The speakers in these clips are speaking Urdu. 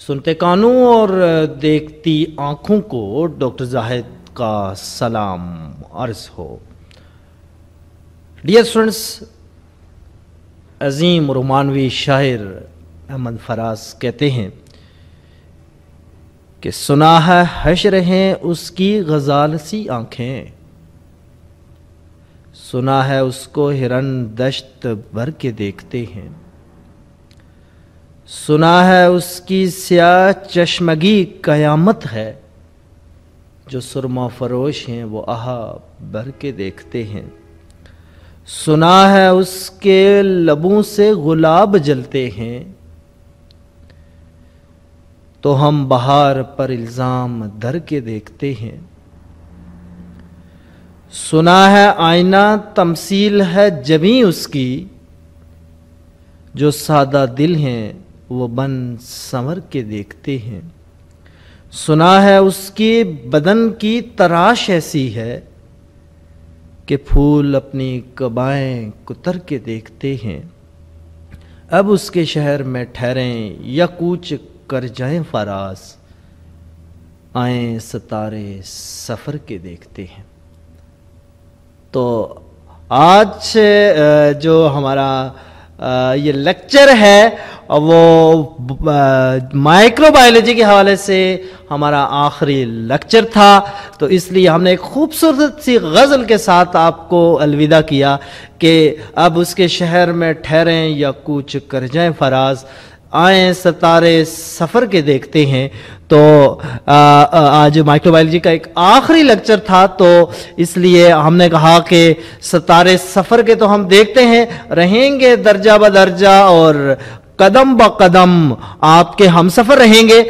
سنتے کانوں اور دیکھتی آنکھوں کو ڈاکٹر زاہد کا سلام عرض ہو۔ ڈیئر اسٹوڈنٹس، عظیم رومانوی شاعر احمد فراز کہتے ہیں کہ سنا ہے حشر ہیں اس کی غزال سی آنکھیں، سنا ہے اس کو ہرن دشت بھر کے دیکھتے ہیں، سنا ہے اس کی سیاہ چشمگی قیامت ہے، جو سرما فروش ہیں وہ آہا بھر کے دیکھتے ہیں، سنا ہے اس کے لبوں سے گلاب جلتے ہیں، تو ہم بہار پر الزام دھر کے دیکھتے ہیں، سنا ہے آئینہ تمثیل ہے جبیں اس کی، جو سادہ دل ہیں وہ بن سنور کے دیکھتے ہیں، سنا ہے اس کی بدن کی تراش ایسی ہے کہ پھول اپنی قبائیں کتر کے دیکھتے ہیں، اب اس کے شہر میں ٹھہریں یا کوچ کر جائیں فراز، آئیں ستارے سفر کے دیکھتے ہیں۔ تو آج جو ہمارا یہ لیکچر ہے وہ مائکرو بایولوجی کے حوالے سے ہمارا آخری لیکچر تھا، تو اس لیے ہم نے ایک خوبصورت سی غزل کے ساتھ آپ کو الوداع کیا کہ اب اس کے شہر میں ٹھہریں یا کوچ کر جائیں فراز، آئیں ستارے سفر کے دیکھتے ہیں۔ تو آج مائکرو بایولوجی کا ایک آخری لیکچر تھا، تو اس لیے ہم نے کہا کہ ستارے سفر کے تو ہم دیکھتے ہیں، رہیں گے درجہ بدرجہ اور قدم با قدم آپ کے ہم سفر رہیں گے،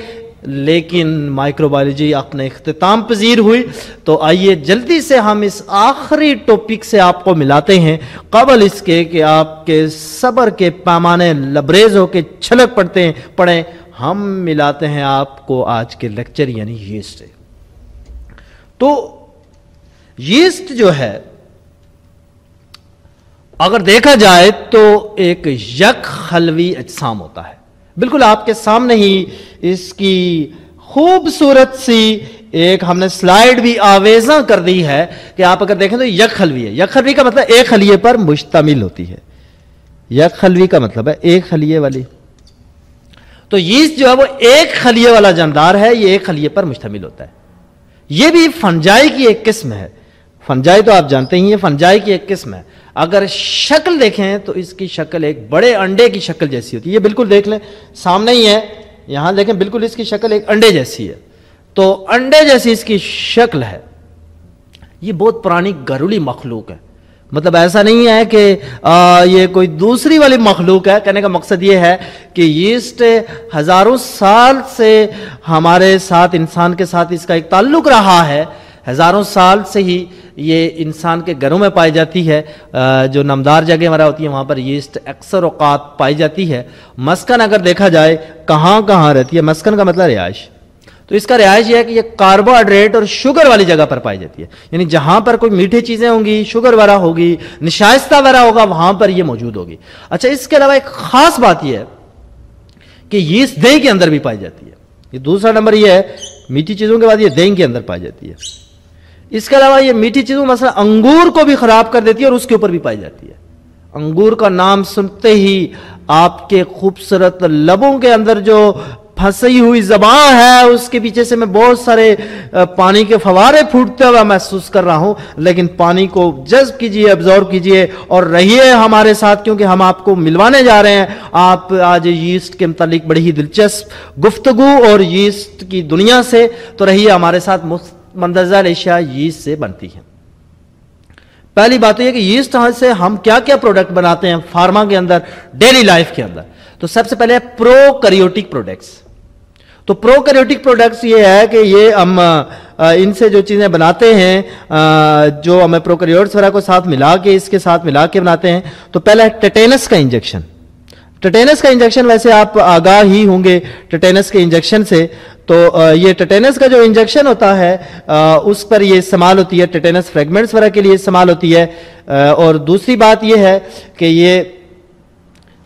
لیکن مائکرو بایولوجی اپنے اختتام پذیر ہوئی۔ تو آئیے جلدی سے ہم اس آخری ٹاپک سے آپ کو ملاتے ہیں، قبل اس کے کہ آپ کے صبر کے پیمانے لبریز ہو کے چھلک پڑیں، ہم ملاتے ہیں آپ کو آج کے لیکچر یعنی یسٹ سے۔ تو یسٹ جو ہے اگر دیکھا جائے تو ایک یک خلوی اجسام ہوتا ہے، بالکل آپ کے سامنے ہی اس کی خوبصورت سی ایک ہم نے سلائیڈ بھی آویزاں کر دی ہے کہ آپ اگر دیکھیں تو یک خلوی ہے۔ یک خلوی کا مطلب ایک خلیے پر مشتمل ہوتی ہے، یک خلوی کا مطلب ہے ایک خلیے والی۔ تو یسٹ جو ہے وہ ایک خلیے والا جاندار ہے، یہ ایک خلیے پر مشتمل ہوتا ہے۔ یہ بھی فنجائی کی ایک قسم ہے، فنجائی تو آپ جانتے ہی ہیں، فنجائی کی ایک قسم ہے۔ اگر شکل دیکھیں تو اس کی شکل ایک بڑے انڈے کی شکل جیسی ہوتی ہے، یہ بالکل دیکھ لیں سامنے ہی ہے، یہاں دیکھیں بالکل اس کی شکل ایک انڈے جیسی ہے، تو انڈے جیسی اس کی شکل ہے۔ یہ بہت پرانی گھریلو مخلوق ہے، مطلب ایسا نہیں ہے کہ یہ کوئی دوسری والی مخلوق ہے۔ کہنے کا مقصد یہ ہے کہ یسٹ ہزاروں سال سے ہمارے ساتھ، انسان کے ساتھ اس کا ایک تعلق رہا ہے، ہزاروں سال سے ہی یہ انسان کے گھروں میں پائی جاتی ہے، جو نمدار جگہ ہمارا ہوتی ہے وہاں پر یسٹ اکثر اوقات پائی جاتی ہے۔ مسکن اگر دیکھا جائے کہاں کہاں رہتی ہے، مسکن کا مطلب رہائش، تو اس کا رہائش یہ ہے کہ یہ کاربوہائیڈریٹ اور شوگر والی جگہ پر پائی جاتی ہے، یعنی جہاں پر کوئی میٹھی چیزیں ہوں گی، شوگر وغیرہ ہوگی، نشائستہ وغیرہ ہوگا، وہاں پر یہ موجود ہوگی۔ اچھا، اس کے علاوہ ایک خاص بات یہ ہے کہ یسٹ دہی کے اندر بھی پائی جاتی ہے۔ یہ دوسرا نمبر یہ ہے، میٹھی چیزوں کے بعد یہ دہی کے اندر پائی جاتی ہے۔ اس کے علاوہ یہ میٹھی چیزوں مثلا انگور کو بھی خراب کر دیتی ہے اور اس کے اوپر بھی پائی جاتی ہے۔ انگور کا نام سنتے ہی آپ کے خوبصورت لبوں کے اندر جو پھنسی ہوئی زبان ہے اس کے پیچھے سے میں بہت سارے پانی کے فوارے پھوٹتے ہوئے محسوس کر رہا ہوں، لیکن پانی کو جذب کیجئے، ابزورب کیجئے اور رہیے ہمارے ساتھ، کیونکہ ہم آپ کو ملوانے جا رہے ہیں۔ آپ آج یسٹ کے متعلق بڑی ہی دلچسپ گفتگو اور یسٹ کی دنیا سے، تو رہیے ہمارے ساتھ۔ مندرجہ اشیاء یسٹ سے بنتی ہیں۔ پہلی بات یہ ہے کہ یسٹ سے ہم کیا کیا پروڈکٹ بناتے ہیں فارما کے اندر، ڈیلی لائف کے اندر۔ تو سب سے پہلے پروکریوٹک پروڈکٹس۔ تو پروکریوٹک پروڈکٹس یہ ہے کہ یہ ہم ان سے جو چیزیں بناتے ہیں، جو ہمیں پروکریوٹس وغیرہ کو ساتھ ملا کے، اس کے ساتھ ملا کے بناتے ہیں۔ تو پہلا ہے ٹیٹینس کا انجیکشن۔ ٹیٹینس کا انجیکشن ویسے آپ آگاہ ہی ہوں گے ٹیٹینس کے انجیکشن سے، تو یہ ٹیٹینس کا جو انجیکشن ہوتا ہے اس پر یہ استعمال ہوتی ہے، ٹیٹینس فریگمنٹس وغیرہ کے لیے استعمال ہوتی ہے۔ اور دوسری بات یہ ہے کہ یہ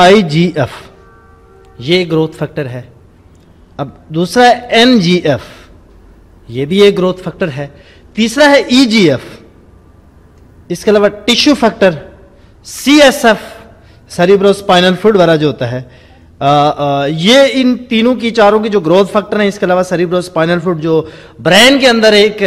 IGF یہ گروتھ فیکٹر ہے. اب دوسرا ہے NGF, یہ بھی ایک گروتھ فیکٹر ہے. تیسرا ہے EGF, اس کے علاوہ tissue factor, CSF cerebrospinal fluid والا جو ہوتا ہے, یہ ان تینوں کی چاروں کی جو گروتھ فیکٹر ہیں. اس کے علاوہ سیریبرو اسپائنل فلوئڈ جو برین کے اندر ایک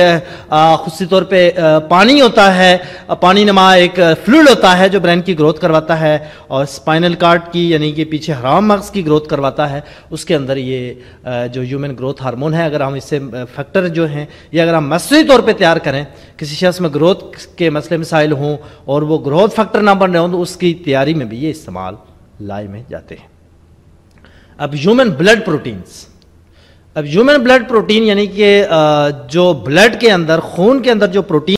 خصوصی طور پہ پانی ہوتا ہے, پانی نما ایک فلوئڈ ہوتا ہے جو برین کی گروتھ کرواتا ہے, اور اسپائنل کارڈ کی یعنی کہ پیچھے حرام مغز کی گروتھ کرواتا ہے. اس کے اندر یہ جو ہیومن گروتھ ہارمون ہے, اگر ہم اس سے فیکٹر جو ہیں یہ اگر ہم مصنوعی طور پہ تیار کریں, کسی شخص میں گروتھ کے مسئلے مسائل ہوں اور وہ گروتھ فیکٹر نہ بن رہے ہوں, تو اس کی تیاری میں بھی یہ استعمال لائے میں جاتے ہیں. اب ہیومن بلڈ پروٹینز. اب ہیومن بلڈ پروٹین یعنی کہ جو بلڈ کے اندر, خون کے اندر جو پروٹین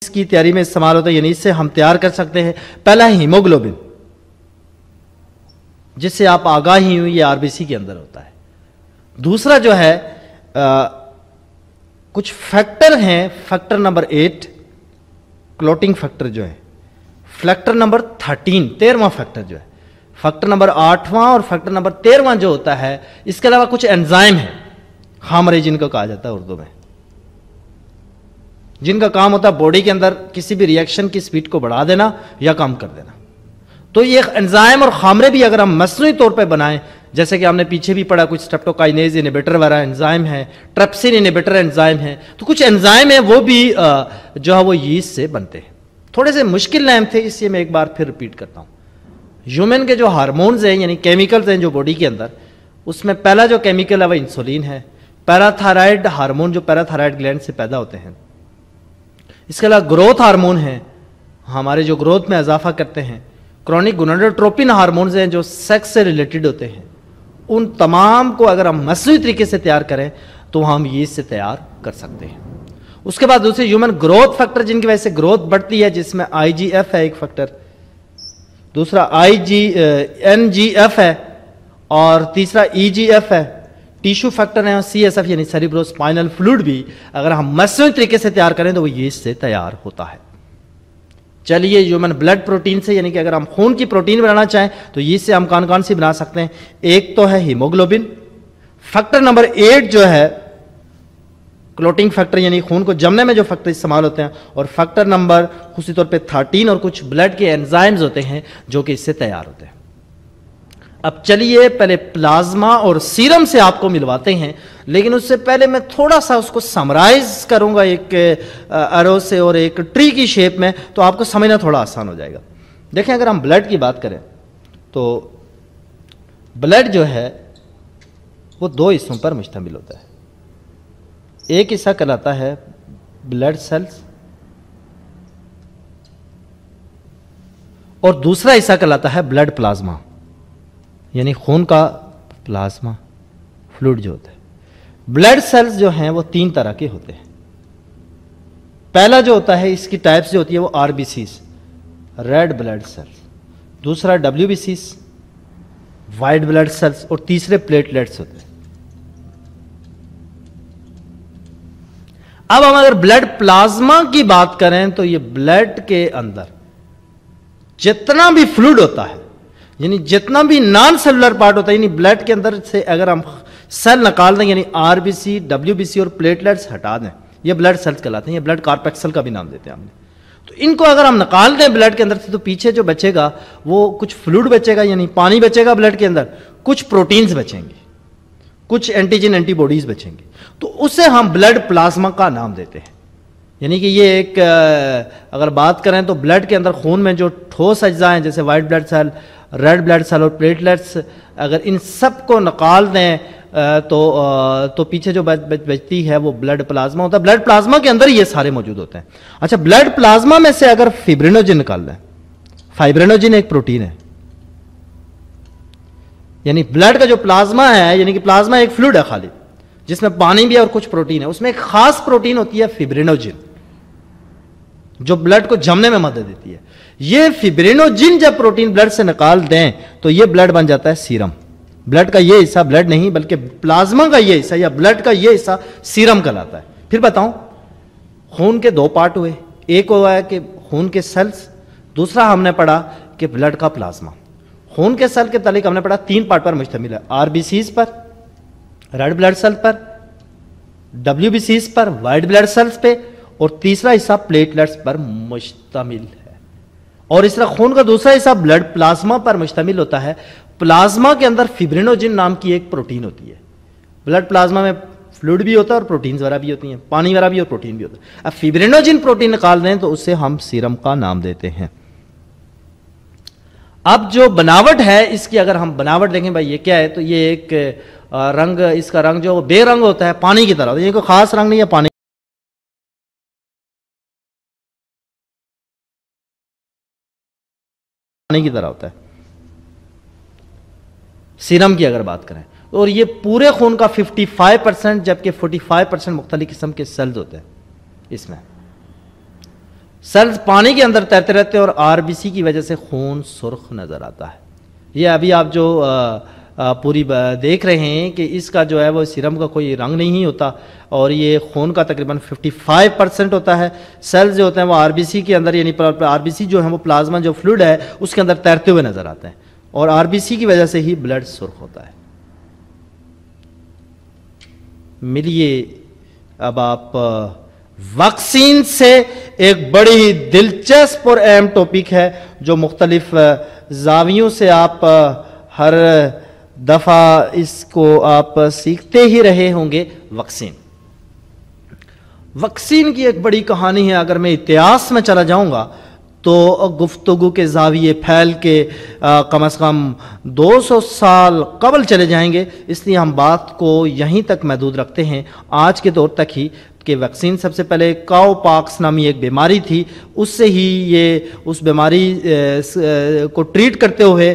اس کی تیاری میں استعمال ہوتا ہے, یعنی اس سے ہم تیار کر سکتے ہیں. پہلا ہے ہیموگلوبن, جس سے آپ آگاہی ہوئی, یہ RBC کے اندر ہوتا ہے. دوسرا جو ہے کچھ فیکٹر ہیں, فیکٹر نمبر 8 کلوٹنگ فیکٹر جو ہے, فیکٹر نمبر 13 13واں فیکٹر جو ہے, فیکٹر نمبر 8واں اور فیکٹر نمبر 13واں جو ہوتا ہے. اس کے علاوہ کچھ انزائم ہیں, خامرے جن کو کہا جاتا ہے اردو میں, جن کا کام ہوتا ہے باڈی کے اندر کسی بھی ریئیکشن کی سپیڈ کو بڑھا دینا یا کم کر دینا. تو یہ انزائم اور خامرے بھی اگر ہم مصنوعی طور پہ بنائیں, جیسے کہ ہم نے پیچھے بھی پڑھا کچھ سٹریپٹوکائنیز انہیبیٹر والا انزائم ہے, ٹرپسن انہیبیٹر انزائم ہے, تو کچھ انزائم ہیں وہ بھی جو ہے وہ ییسٹ سے بنتے ہیں. تھوڑے سے مشکل نام تھے, اس لیے میں ایک بار پھر ریپیٹ کرتا ہوں. ہیومن کے جو ہارمونز ہیں یعنی کیمیکلز ہیں جو باڈی کے اندر, اس میں پہلا جو کیمیکل ہے وہ انسولین ہے, پیراتھائرائڈ ہارمون جو پیراتھائرائڈ گلینڈ سے پیدا ہوتے ہیں. اس کے علاوہ گروتھ ہارمون ہیں, ہمارے جو گروتھ میں اضافہ کرتے ہیں. کرونک گوناڈوٹروپن ہارمونز ہیں جو سیکس سے ریلیٹڈ ہوتے ہیں. ان تمام کو اگر ہم مصنوعی طریقے سے تیار کریں تو ہم ییسٹ سے تیار کر سکتے ہیں. اس کے بعد دوسرے ہیومن گروتھ فیکٹر جن کی وجہ سے گروتھ بڑھتی ہے, جس میں IGF ہے ایک فیکٹر, دوسرا NGF ہے, اور تیسرا EGF ہے. ٹیشو فیکٹر ہے, اور CSF یعنی سیریبرو اسپائنل فلوئڈ بھی اگر ہم مصنوعی طریقے سے تیار کریں تو وہ ییسٹ سے تیار ہوتا ہے. چلیے ہیومن بلڈ پروٹین سے, یعنی کہ اگر ہم خون کی پروٹین بنانا چاہیں تو ییسٹ سے ہم کون کون سی بنا سکتے ہیں. ایک تو ہے ہیموگلوبن, فیکٹر نمبر 8 جو ہے کلوٹنگ فیکٹر یعنی خون کو جمنے میں جو فیکٹر استعمال ہوتے ہیں, اور فیکٹر نمبر خصوصی طور پہ 13 اور کچھ بلڈ کے انزائمز ہوتے ہیں جو کہ اس سے تیار ہوتے ہیں. اب چلیے پہلے پلازما اور سیرم سے آپ کو ملواتے ہیں, لیکن اس سے پہلے میں تھوڑا سا اس کو سمرائز کروں گا ایک ایرو سے اور ایک ٹری کی شیپ میں, تو آپ کو سمجھنا تھوڑا آسان ہو جائے گا. دیکھیں اگر ہم بلڈ کی بات کریں تو بلڈ جو ہے وہ 2 حصوں پر مشتمل ہوتا ہے. ایک حصہ کہلاتا ہے بلڈ سیلز, اور دوسرا حصہ کہلاتا ہے بلڈ پلازما یعنی خون کا پلازما فلوئڈ جو ہوتا ہے. بلڈ سیلز جو ہیں وہ 3 طرح کے ہوتے ہیں. پہلا جو ہوتا ہے اس کی ٹائپس جو ہوتی ہے وہ RBCs ریڈ بلڈ سیلز, دوسرا WBCs وائٹ بلڈ سیلز, اور تیسرے پلیٹلیٹس ہوتے ہیں. اب ہم اگر بلڈ پلازما کی بات کریں تو یہ بلڈ کے اندر جتنا بھی فلوئڈ ہوتا ہے یعنی جتنا بھی نان سیلولر پارٹ ہوتا ہے, یعنی بلڈ کے اندر سے اگر ہم سیل نکال دیں یعنی RBC WBC اور پلیٹلیٹس ہٹا دیں, یہ بلڈ سیلز کہلاتے ہیں. یہ بلڈ کارپیکسل کا بھی نام دیتے ہیں ہم نے. تو ان کو اگر ہم نکال دیں بلڈ کے اندر سے تو پیچھے جو بچے گا وہ کچھ فلوئڈ بچے گا یعنی پانی بچے گا بلڈ کے اندر, کچھ پروٹینز بچیں گے, کچھ اینٹیجن اینٹی باڈیز بچیں گے, تو اسے ہم بلڈ پلازما کا نام دیتے ہیں. یعنی کہ یہ ایک اگر بات کریں تو بلڈ کے اندر خون میں جو ٹھوس اجزاء ہیں جیسے white blood cell, red blood cell اور پلیٹلیٹس, اگر ان سب کو نکال دیں تو پیچھے جو بچتی ہے وہ بلڈ پلازما ہوتا ہے. بلڈ پلازما کے اندر یہ سارے موجود ہوتے ہیں. اچھا, بلڈ پلازما میں سے اگر فائبرینوجن نکال دیں, فائبرینوجن ایک پروٹین ہے, یعنی بلڈ کا جو پلازما ہے یعنی کہ پلازما ایک فلوئڈ ہے خالی جس میں پانی بھی ہے اور کچھ پروٹین ہے, اس میں ایک خاص پروٹین ہوتی ہے فائبرینوجن جو بلڈ کو جمنے میں مدد دیتی ہے. یہ فائبرینوجن جب پروٹین بلڈ سے نکال دیں تو یہ بلڈ بن جاتا ہے سیرم. بلڈ کا یہ حصہ بلڈ نہیں بلکہ پلازما کا یہ حصہ یا بلڈ کا یہ حصہ سیرم کہلاتا ہے. پھر بتاؤں, خون کے 2 پارٹ ہوئے, ایک ہوا ہے کہ خون کے سیلز دوسرا ہم نے پڑھا کہ بلڈ کا پلازما، خون کے سیل کے تعلق ہم نے پڑھا 3 پارٹ پر مشتمل ہے، آر بی سیز پر، ریڈ بلڈ سیل پر، ڈبلیو بی سیز پر، وائٹ بلڈ سیلز پہ، اور تیسرا حصہ پلیٹلیٹس پر مشتمل ہے۔ اور اس طرح خون کا دوسرا حصہ بلڈ پلازما پر مشتمل ہوتا ہے۔ پلازما کے اندر فبرینوجن نام کی ایک پروٹین ہوتی ہے۔ بلڈ پلازما میں فلوئڈ بھی ہوتا ہے اور پروٹینز وغیرہ بھی ہوتی ہیں، پانی وغیرہ بھی اور پروٹین بھی ہوتا ہے۔ اب فبرینوجن پروٹین نکال دیں تو اسے ہم سیرم کا نام دیتے ہیں۔ اب جو بناوٹ ہے اس کی اگر ہم بناوٹ دیکھیں بھائی یہ کیا ہے، تو یہ ایک رنگ، اس کا رنگ جو بے رنگ ہوتا ہے پانی کی طرح ہوتا ہے، یہ کوئی خاص رنگ نہیں ہے، پانی کی طرح ہوتا ہے سیرم کی اگر بات کریں، اور یہ پورے خون کا 55% جبکہ 45% مختلف قسم کے سیلز ہوتے ہیں۔ اس میں سیلز پانی کے اندر تیرتے رہتے ہیں اور آر بی سی کی وجہ سے خون سرخ نظر آتا ہے۔ یہ ابھی آپ جو پوری دیکھ رہے ہیں کہ اس کا جو ہے وہ سیرم کا کوئی رنگ نہیں ہوتا، اور یہ خون کا تقریباً 55% ہوتا ہے۔ سیلز جو ہوتے ہیں وہ آر بی سی کے اندر، یعنی آر بی سی جو ہے وہ پلازما جو فلوئڈ ہے اس کے اندر تیرتے ہوئے نظر آتے ہیں، اور آر بی سی کی وجہ سے ہی بلڈ سرخ ہوتا ہے۔ ملیے اب آپ ویکسین سے، ایک بڑی دلچسپ اور اہم ٹاپک ہے جو مختلف زاویوں سے آپ ہر دفعہ اس کو آپ سیکھتے ہی رہے ہوں گے۔ ویکسین کی ایک بڑی کہانی ہے۔ اگر میں اتہاس میں چلا جاؤں گا تو گفتگو کے زاویے پھیل کے کم از کم 200 سال قبل چلے جائیں گے، اس لیے ہم بات کو یہیں تک محدود رکھتے ہیں، آج کے دور تک ہی، کہ ویکسین سب سے پہلے کاؤ پاکس نامی ایک بیماری تھی، اس سے ہی یہ اس بیماری کو ٹریٹ کرتے ہوئے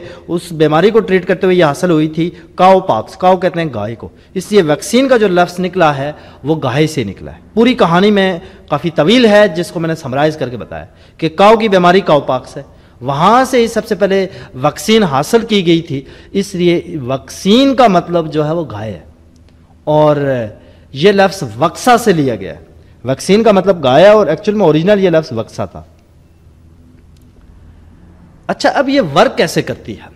یہ حاصل ہوئی تھی کاؤ پاکس۔ کاؤ کہتے ہیں گائے کو، اس لیے ویکسین کا جو لفظ نکلا ہے وہ گائے سے نکلا ہے۔ پوری کہانی میں کافی طویل ہے جس کو میں نے سمرائز کر کے بتایا کہ کاؤ کی بیماری کاؤ پاکس ہے، وہاں سے ہی سب سے پہلے ویکسین حاصل کی گئی تھی، اس لیے ویکسین کا مطلب جو ہے وہ گائے ہے، اور یہ لفظ وکسا سے لیا گیا ہے۔ ویکسین کا مطلب گایا، اور ایکچوئل میں اوریجنل یہ لفظ وکسا تھا۔ اچھا، اب یہ ورک کیسے کرتی ہے؟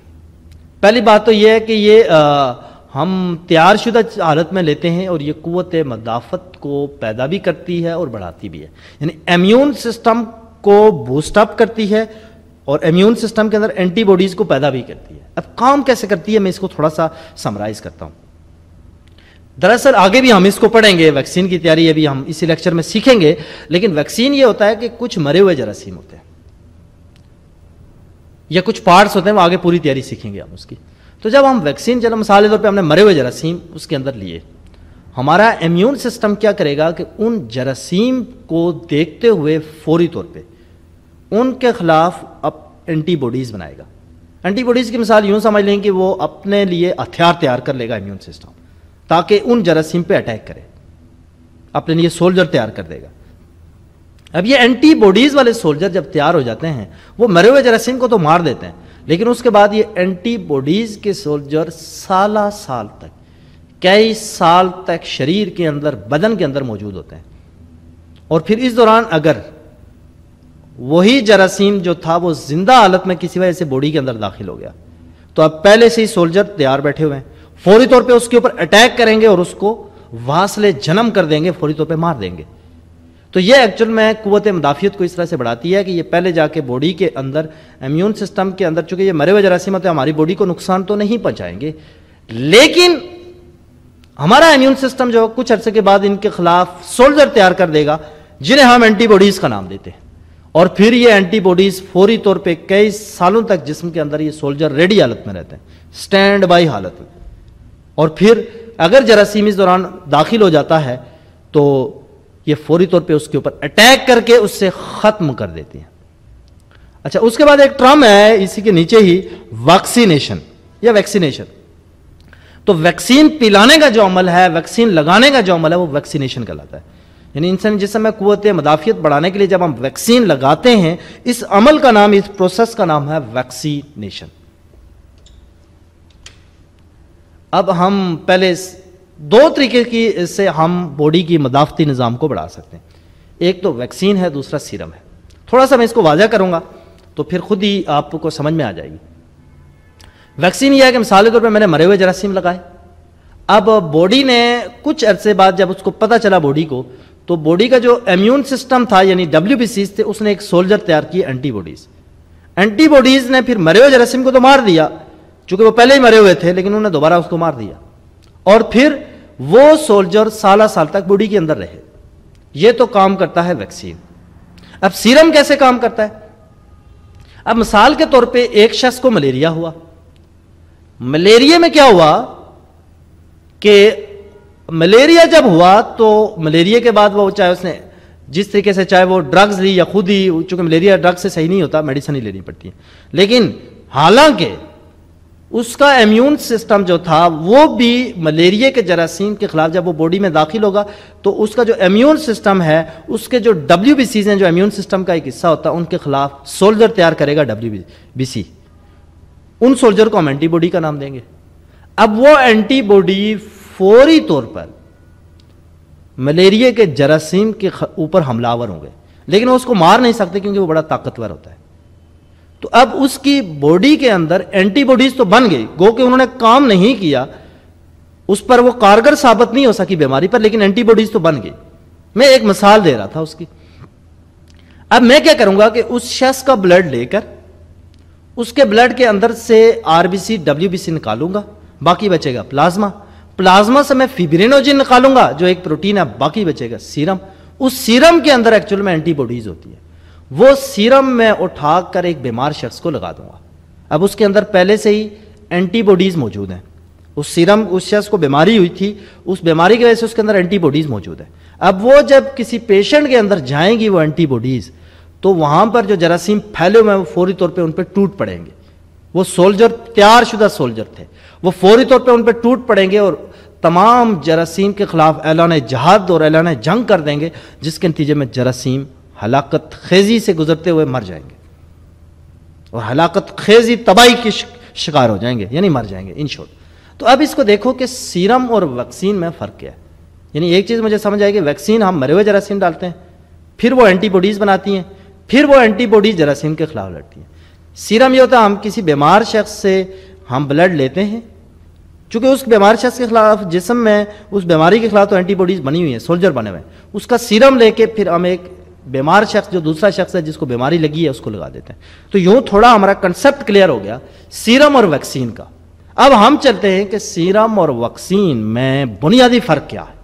پہلی بات تو یہ ہے کہ یہ ہم تیار شدہ حالت میں لیتے ہیں، اور یہ قوت مدافعت کو پیدا بھی کرتی ہے اور بڑھاتی بھی ہے، یعنی امیون سسٹم کو بوسٹ اپ کرتی ہے، اور امیون سسٹم کے اندر اینٹی باڈیز کو پیدا بھی کرتی ہے۔ اب کام کیسے کرتی ہے میں اس کو تھوڑا سا سمرائز کرتا ہوں۔ دراصل آگے بھی ہم اس کو پڑھیں گے، ویکسین کی تیاری ابھی ہم اسی لیکچر میں سیکھیں گے، لیکن ویکسین یہ ہوتا ہے کہ کچھ مرے ہوئے جراثیم ہوتے ہیں یا کچھ پارٹس ہوتے ہیں، وہ آگے پوری تیاری سیکھیں گے ہم اس کی۔ تو جب ہم ویکسین چلو مثال کے طور پہ ہم نے مرے ہوئے جراثیم اس کے اندر لیے، ہمارا امیون سسٹم کیا کرے گا کہ ان جراثیم کو دیکھتے ہوئے فوری طور پہ ان کے خلاف اب اینٹی باڈیز بنائے گا۔ اینٹی باڈیز کی مثال یوں سمجھ لیں کہ وہ اپنے لیے ہتھیار تیار کر لے گا امیون سسٹم، تاکہ ان جراثیم پہ اٹیک کرے، اپنے لیے سولجر تیار کر دے گا۔ اب یہ اینٹی باڈیز والے سولجر جب تیار ہو جاتے ہیں وہ مرے ہوئے جراثیم کو تو مار دیتے ہیں، لیکن اس کے بعد یہ اینٹی باڈیز کے سولجر سال تک، کئی سال تک شریر کے اندر، بدن کے اندر موجود ہوتے ہیں، اور پھر اس دوران اگر وہی جراثیم جو تھا وہ زندہ حالت میں کسی وجہ سے باڈی کے اندر داخل ہو گیا، تو اب پہلے سے ہی سولجر تیار بیٹھے ہوئے ہیں، فوری طور پہ اس کے اوپر اٹیک کریں گے اور اس کو واصل جنم کر دیں گے، فوری طور پہ مار دیں گے۔ تو یہ ایکچوئل میں قوت مدافعت کو اس طرح سے بڑھاتی ہے کہ یہ پہلے جا کے باڈی کے اندر، امیون سسٹم کے اندر، چونکہ یہ مرے ہوئے جراثیم ہوتے ہیں، ہماری باڈی کو نقصان تو نہیں پہنچائیں گے، لیکن ہمارا امیون سسٹم جو کچھ عرصے کے بعد ان کے خلاف سولجر تیار کر دے گا، جنہیں ہم اینٹی باڈیز کا نام دیتے ہیں، اور پھر یہ اینٹی باڈیز فوری طور پہ کئی سالوں تک جسم کے اندر یہ سولجر ریڈی حالت میں رہتے ہیں، سٹینڈ بائی حالت میں، اور پھر اگر جراثیم اس دوران داخل ہو جاتا ہے تو یہ فوری طور پہ اس کے اوپر اٹیک کر کے اس سے ختم کر دیتی ہیں۔ اچھا، اس کے بعد ایک ٹرم ہے اسی کے نیچے ہی، ویکسینیشن یا ویکسینیشن۔ تو ویکسین پلانے کا جو عمل ہے، ویکسین لگانے کا جو عمل ہے، وہ ویکسینیشن کہلاتا ہے، یعنی انسان جسم میں قوت مدافعت بڑھانے کے لیے جب ہم ویکسین لگاتے ہیں، اس عمل کا نام، اس پروسیس کا نام ہے ویکسینیشن۔ اب ہم پہلے دو طریقے کی سے ہم باڈی کی مدافعتی نظام کو بڑھا سکتے ہیں، ایک تو ویکسین ہے، دوسرا سیرم ہے۔ تھوڑا سا میں اس کو واضح کروں گا تو پھر خود ہی آپ کو سمجھ میں آ جائے گی. ویکسین یہ ہے کہ مثال کے طور پہ میں نے مرے ہوئے جراثیم لگائے. اب باڈی نے کچھ عرصے بعد جب اس کو پتہ چلا باڈی کو, تو باڈی کا جو امیون سسٹم تھا یعنی WBCs تھے, اس نے ایک سولجر تیار کی اینٹی باڈیز. اینٹی باڈیز نے پھر مرے ہوئے جراثیم کو تو مار دیا, چونکہ وہ پہلے ہی مرے ہوئے تھے, لیکن انہوں نے دوبارہ اس کو مار دیا, اور پھر وہ سولجر سالہ سال تک باڈی کے اندر رہے. یہ تو کام کرتا ہے ویکسین. اب سیرم کیسے کام کرتا ہے؟ اب مثال کے طور پہ ایک شخص کو ملیریا ہوا. ملیریا میں کیا ہوا کہ ملیریا جب ہوا تو ملیریا کے بعد وہ چاہے اس نے جس طریقے سے چاہے وہ ڈرگز لی یا خود ہی, چونکہ ملیریا ڈرگ سے صحیح نہیں ہوتا, میڈیسن ہی لینی پڑتی ہے, لیکن حالانکہ اس کا امیون سسٹم جو تھا وہ بھی ملیریا کے جراثیم کے خلاف جب وہ باڈی میں داخل ہوگا تو اس کا جو امیون سسٹم ہے, اس کے جو WBCs ہیں جو امیون سسٹم کا ایک حصہ ہوتا ہے, ان کے خلاف سولجر تیار کرے گا WBC. ان سولجر کو ہم اینٹی باڈی کا نام دیں گے. اب وہ اینٹی باڈی فوری طور پر ملیریا کے جراثیم کے اوپر حملہ آور ہوں گے, لیکن وہ اس کو مار نہیں سکتے کیونکہ وہ بڑا طاقتور ہوتا ہے. تو اب اس کی باڈی کے اندر اینٹی باڈیز تو بن گئی, گو کہ انہوں نے کام نہیں کیا, اس پر وہ کارگر ثابت نہیں ہو سکی بیماری پر, لیکن اینٹی باڈیز تو بن گئی. میں ایک مثال دے رہا تھا اس کی. اب میں کیا کروں گا کہ اس شخص کا بلڈ لے کر اس کے بلڈ کے اندر سے RBC WBC نکالوں گا, باقی بچے گا پلازما. پلازما سے میں فیبرینوجن نکالوں گا جو ایک پروٹین ہے, باقی بچے گا سیرم. اس سیرم کے اندر ایکچوئل میں اینٹی باڈیز ہوتی ہے, وہ سیرم میں اٹھا کر ایک بیمار شخص کو لگا دوں گا. اب اس کے اندر پہلے سے ہی اینٹی باڈیز موجود ہیں, اس سیرم اس شخص کو بیماری ہوئی تھی, اس بیماری کی وجہ سے اس کے اندر اینٹی باڈیز موجود ہیں. اب وہ جب کسی پیشنٹ کے اندر جائیں گی وہ اینٹی باڈیز, تو وہاں پر جو جراثیم پھیلے ہوئے ہیں وہ فوری طور پہ ان پہ ٹوٹ پڑیں گے. وہ سولجر تیار شدہ سولجر تھے, وہ فوری طور پہ ان پہ ٹوٹ پڑیں گے اور تمام جراثیم کے خلاف اعلان جہاد اور اعلان جنگ کر دیں گے, جس کے نتیجے میں جراثیم ہلاکت خیزی سے گزرتے ہوئے مر جائیں گے, اور ہلاکت خیزی تباہی کے شکار ہو جائیں گے, یعنی مر جائیں گے ان شارٹ. تو اب اس کو دیکھو کہ سیرم اور ویکسین میں فرق کیا ہے. یعنی ایک چیز مجھے سمجھ آئے کہ ویکسین ہم مرے ہوئے جراثیم ڈالتے ہیں, پھر وہ اینٹی باڈیز بناتی ہیں, پھر وہ اینٹی باڈیز جراثیم کے خلاف لڑتی ہیں. سیرم یہ ہوتا ہے ہم کسی بیمار شخص سے ہم بلڈ لیتے ہیں, چونکہ اس بیمار شخص کے خلاف جسم میں اس بیماری کے خلاف تو اینٹی باڈیز بنی ہوئی ہیں, سولجر بنے ہوئے ہیں, اس کا سیرم لے کے پھر ہم ایک بیمار شخص جو دوسرا شخص ہے جس کو بیماری لگی ہے اس کو لگا دیتے ہیں. تو یوں تھوڑا ہمارا کنسپٹ کلیئر ہو گیا سیرم اور ویکسین کا. اب ہم چلتے ہیں کہ سیرم اور ویکسین میں بنیادی فرق کیا ہے,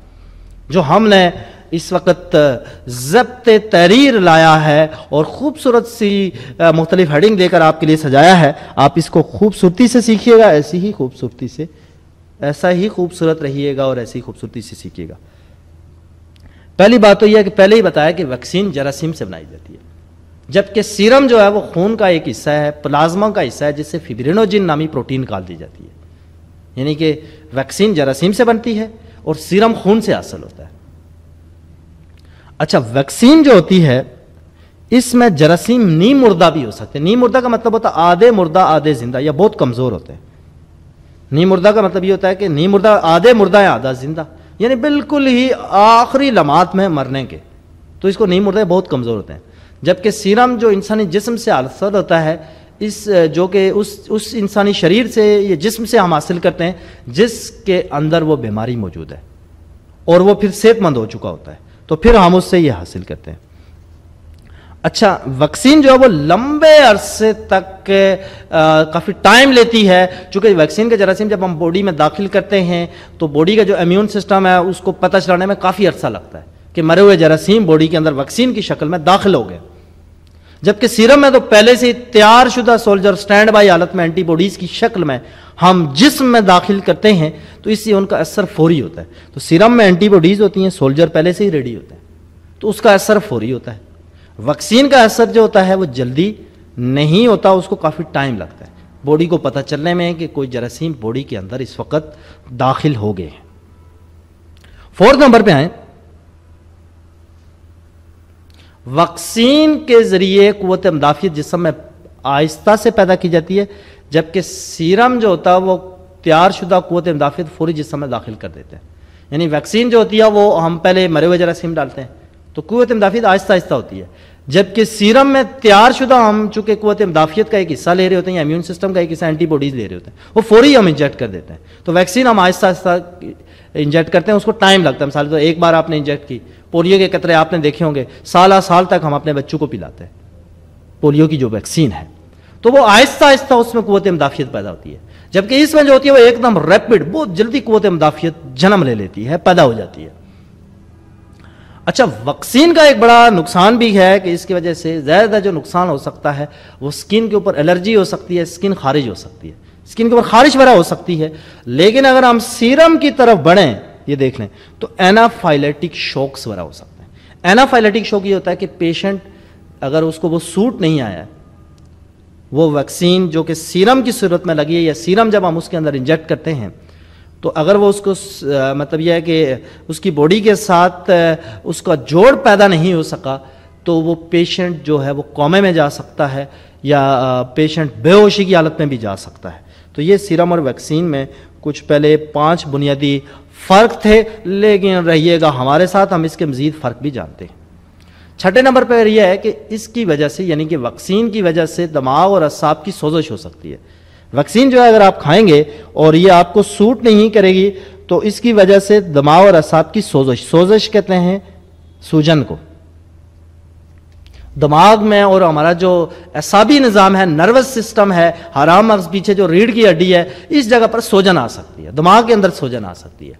جو ہم نے اس وقت ضبط تحریر لایا ہے اور خوبصورت سی مختلف ہیڈنگ دے کر آپ کے لیے سجایا ہے. آپ اس کو خوبصورتی سے سیکھیے گا, ایسا ہی خوبصورت رہیے گا اور ایسی خوبصورتی سے سیکھیے گا. پہلی بات تو یہ ہے کہ پہلے ہی بتایا کہ ویکسین جراثیم سے بنائی جاتی ہے, جبکہ سیرم جو ہے وہ خون کا ایک حصہ ہے, پلازما کا حصہ ہے, جس سے فیبرینوجن نامی پروٹین نکال دی جاتی ہے. یعنی کہ ویکسین جراثیم سے بنتی ہے اور سیرم خون سے حاصل ہوتا ہے. اچھا, ویکسین جو ہوتی ہے اس میں جراثیم نیم مردہ بھی ہو سکتے ہیں. نیم مردہ کا مطلب ہوتا ہے آدھے مردہ آدھے زندہ, یا بہت کمزور ہوتے ہیں. نیم مردہ کا مطلب یہ ہوتا ہے کہ نیم مردہ آدھے مردہ ہے آدھا زندہ, یعنی بالکل ہی آخری لمحات میں مرنے کے, تو اس کو نیم مردہ بہت کمزور ہوتے ہیں. جبکہ سیرم جو انسانی جسم سے حاصل ہوتا ہے, اس جو کہ اس انسانی شریر سے یا جسم سے ہم حاصل کرتے ہیں جس کے اندر وہ بیماری موجود ہے اور وہ پھر صحت مند ہو چکا ہوتا ہے, تو پھر ہم اس سے یہ حاصل کرتے ہیں. اچھا, ویکسین جو ہے وہ لمبے عرصے تک کافی ٹائم لیتی ہے, چونکہ ویکسین کے جراثیم جب ہم باڈی میں داخل کرتے ہیں تو باڈی کا جو امیون سسٹم ہے اس کو پتہ چلانے میں کافی عرصہ لگتا ہے کہ مرے ہوئے جراثیم باڈی کے اندر ویکسین کی شکل میں داخل ہو گئے. جبکہ سیرم میں تو پہلے سے تیار شدہ سولجر سٹینڈ بائی حالت میں اینٹی باڈیز کی شکل میں ہم جسم میں داخل کرتے ہیں, تو اس سے ان کا اثر فوری ہوتا ہے. تو سیرم میں اینٹی باڈیز ہوتی ہیں, سولجر پہلے سے ہی ریڈی ہوتے ہیں, تو اس کا اثر فوری ہوتا ہے. ویکسین کا اثر جو ہوتا ہے وہ جلدی نہیں ہوتا, اس کو کافی ٹائم لگتا ہے باڈی کو پتہ چلنے میں کہ کوئی جراثیم باڈی کے اندر اس وقت داخل ہو گئے ہیں. 4 نمبر پہ آئیں. ویکسین کے ذریعے قوت مدافعت جسم میں آہستہ سے پیدا کی جاتی ہے, جبکہ سیرم جو ہوتا ہے وہ تیار شدہ قوت مدافعت فوری جسم میں داخل کر دیتے ہیں. یعنی ویکسین جو ہوتی ہے وہ ہم پہلے مرے ہوئے جراثیم ڈالتے ہیں تو قوت مدافعت آہستہ آہستہ ہوتی ہے, جبکہ سیرم میں تیار شدہ ہم چونکہ قوت مدافعت کا ایک حصہ لے رہے ہوتے ہیں یا امیون سسٹم کا ایک حصہ اینٹی باڈیز لے رہے ہوتے ہیں، وہ فوری ہم انجیکٹ کر دیتے ہیں. تو ویکسین ہم آہستہ آہستہ انجیکٹ کرتے ہیں، اس کو ٹائم لگتا ہے. مثال تو ایک بار آپ نے انجیکٹ کی، پولیو کے قطرے آپ نے دیکھے ہوں گے، سال تک ہم اپنے بچوں کو پلاتے ہیں پولیو کی جو ویکسین ہے. تو وہ آہستہ آہستہ اس میں قوت مدافعت پیدا ہوتی ہے، جبکہ اس میں جو ہوتی ہے وہ ایک دم ریپڈ، بہت جلدی قوت مدافعت جنم لے لیتی ہے، پیدا ہو جاتی ہے. اچھا، ویکسین کا ایک بڑا نقصان بھی ہے کہ اس کی وجہ سے زیادہ جو نقصان ہو سکتا ہے وہ اسکن کے اوپر الرجی ہو سکتی ہے، اسکن خارج ہو سکتی ہے، اسکن کے اوپر خارش وغیرہ ہو سکتی ہے. لیکن اگر ہم سیرم کی طرف بڑھیں، یہ دیکھ لیں تو اینافائلیٹک شوکس وغیرہ ہو سکتے ہیں. اینافائلیٹک شوک یہ ہوتا ہے کہ پیشنٹ اگر اس کو وہ سوٹ نہیں آیا ہے، وہ ویکسین جو کہ سیرم کی صورت میں لگی ہے یا سیرم جب ہم اس کے اندر انجیکٹ کرتے ہیں، تو اگر وہ اس کو مطلب یہ ہے کہ اس کی باڈی کے ساتھ اس کا جوڑ پیدا نہیں ہو سکا، تو وہ پیشنٹ جو ہے وہ کومے میں جا سکتا ہے یا پیشنٹ بے ہوشی کی حالت میں بھی جا سکتا ہے. تو یہ سیرم اور ویکسین میں کچھ پہلے 5 بنیادی فرق تھے، لیکن رہیے گا ہمارے ساتھ، ہم اس کے مزید فرق بھی جانتے ہیں. 6 نمبر پر یہ ہے کہ اس کی وجہ سے، یعنی کہ ویکسین کی وجہ سے دماغ اور اعصاب کی سوزش ہو سکتی ہے. ویکسین جو ہے اگر آپ کھائیں گے اور یہ آپ کو سوٹ نہیں کرے گی تو اس کی وجہ سے دماغ اور اعصاب کی سوزش کہتے ہیں سوجن کو. دماغ میں اور ہمارا جو اعصابی نظام ہے، نروس سسٹم ہے، حرام مغز پیچھے جو ریڑھ کی ہڈی ہے، اس جگہ پر سوجن آ سکتی ہے، دماغ کے اندر سوجن آ سکتی ہے.